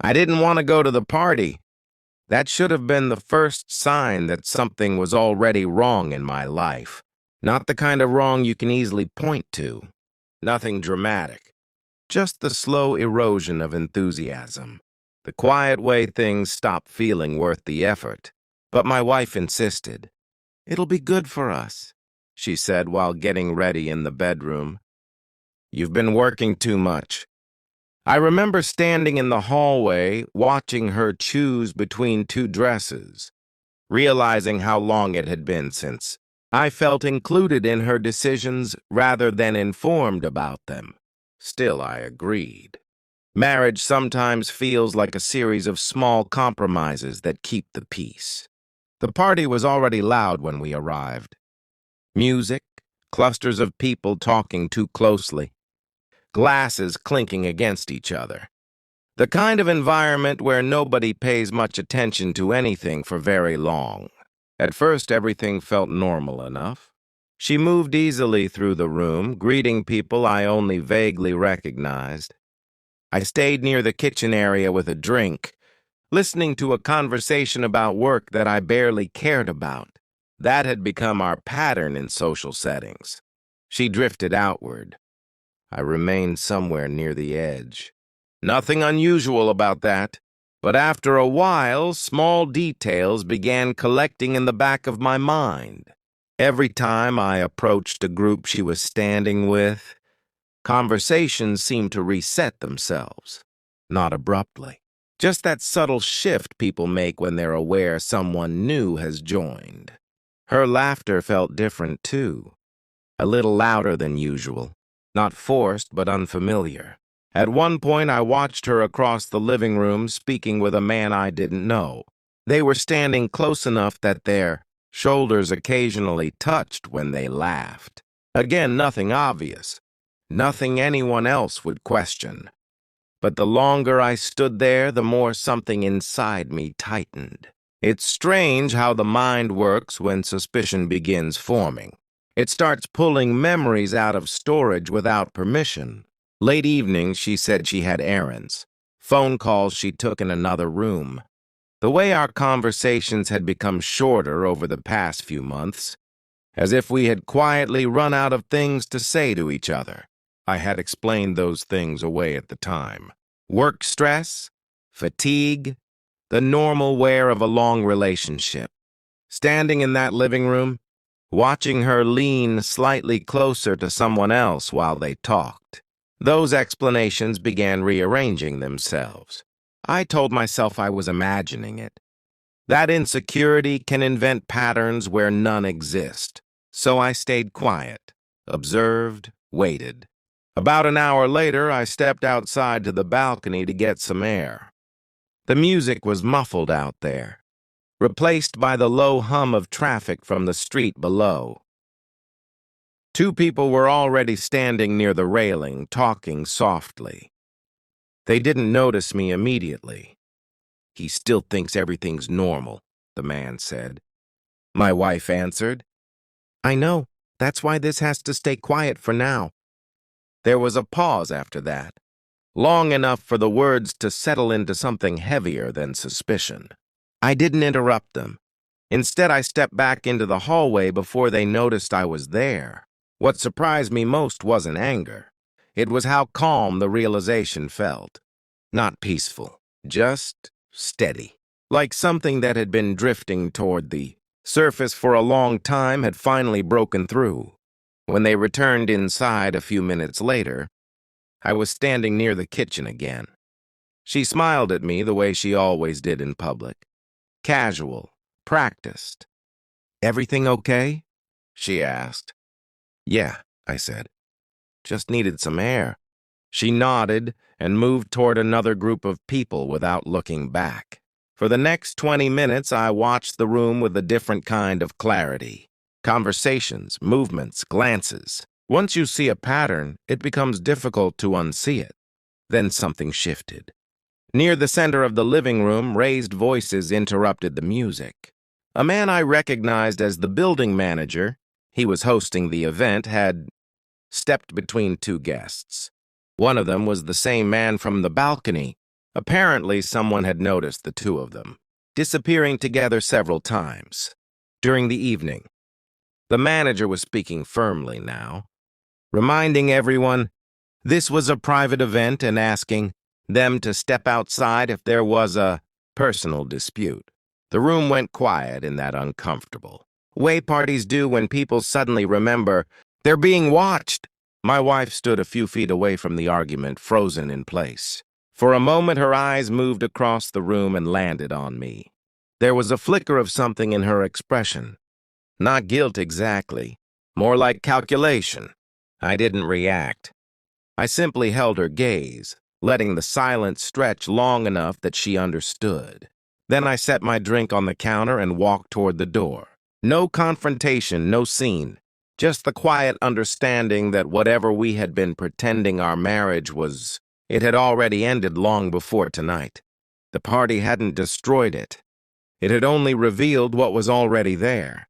I didn't want to go to the party. That should have been the first sign that something was already wrong in my life. Not the kind of wrong you can easily point to. Nothing dramatic. Just the slow erosion of enthusiasm. The quiet way things stop feeling worth the effort. But my wife insisted. "It'll be good for us," she said while getting ready in the bedroom. "You've been working too much." I remember standing in the hallway, watching her choose between two dresses, realizing how long it had been since I felt included in her decisions rather than informed about them. Still, I agreed. Marriage sometimes feels like a series of small compromises that keep the peace. The party was already loud when we arrived. Music, clusters of people talking too closely, glasses clinking against each other. The kind of environment where nobody pays much attention to anything for very long. At first, everything felt normal enough. She moved easily through the room, greeting people I only vaguely recognized. I stayed near the kitchen area with a drink, listening to a conversation about work that I barely cared about. That had become our pattern in social settings. She drifted outward. I remained somewhere near the edge. Nothing unusual about that, but after a while, small details began collecting in the back of my mind. Every time I approached a group she was standing with, conversations seemed to reset themselves. Not abruptly. Just that subtle shift people make when they're aware someone new has joined. Her laughter felt different, too. A little louder than usual. Not forced, but unfamiliar. At one point, I watched her across the living room speaking with a man I didn't know. They were standing close enough that their shoulders occasionally touched when they laughed. Again, nothing obvious. Nothing anyone else would question. But the longer I stood there, the more something inside me tightened. It's strange how the mind works when suspicion begins forming. It starts pulling memories out of storage without permission. Late evenings, she said she had errands. Phone calls she took in another room. The way our conversations had become shorter over the past few months, as if we had quietly run out of things to say to each other. I had explained those things away at the time. Work stress, fatigue, the normal wear of a long relationship. Standing in that living room, watching her lean slightly closer to someone else while they talked. Those explanations began rearranging themselves. I told myself I was imagining it. That insecurity can invent patterns where none exist. So I stayed quiet, observed, waited. About an hour later, I stepped outside to the balcony to get some air. The music was muffled out there, replaced by the low hum of traffic from the street below. Two people were already standing near the railing, talking softly. They didn't notice me immediately. "He still thinks everything's normal," the man said. My wife answered, "I know. That's why this has to stay quiet for now." There was a pause after that, long enough for the words to settle into something heavier than suspicion. I didn't interrupt them. Instead, I stepped back into the hallway before they noticed I was there. What surprised me most wasn't anger. It was how calm the realization felt. Not peaceful, just steady. Like something that had been drifting toward the surface for a long time had finally broken through. When they returned inside a few minutes later, I was standing near the kitchen again. She smiled at me the way she always did in public. Casual, practiced. "Everything okay?" she asked. "Yeah," I said. "Just needed some air." She nodded and moved toward another group of people without looking back. For the next 20 minutes, I watched the room with a different kind of clarity. Conversations, movements, glances. Once you see a pattern, it becomes difficult to unsee it. Then something shifted. Near the center of the living room, raised voices interrupted the music. A man I recognized as the building manager, he was hosting the event, had stepped between two guests. One of them was the same man from the balcony, Apparently, someone had noticed the two of them, disappearing together several times. During the evening, the manager was speaking firmly now, reminding everyone this was a private event and asking them to step outside if there was a personal dispute. The room went quiet in that uncomfortable way parties do when people suddenly remember they're being watched. My wife stood a few feet away from the argument, frozen in place. For a moment, her eyes moved across the room and landed on me. There was a flicker of something in her expression. Not guilt exactly, more like calculation. I didn't react. I simply held her gaze, letting the silence stretch long enough that she understood. Then I set my drink on the counter and walked toward the door. No confrontation, no scene. Just the quiet understanding that whatever we had been pretending our marriage was, it had already ended long before tonight. The party hadn't destroyed it. It had only revealed what was already there.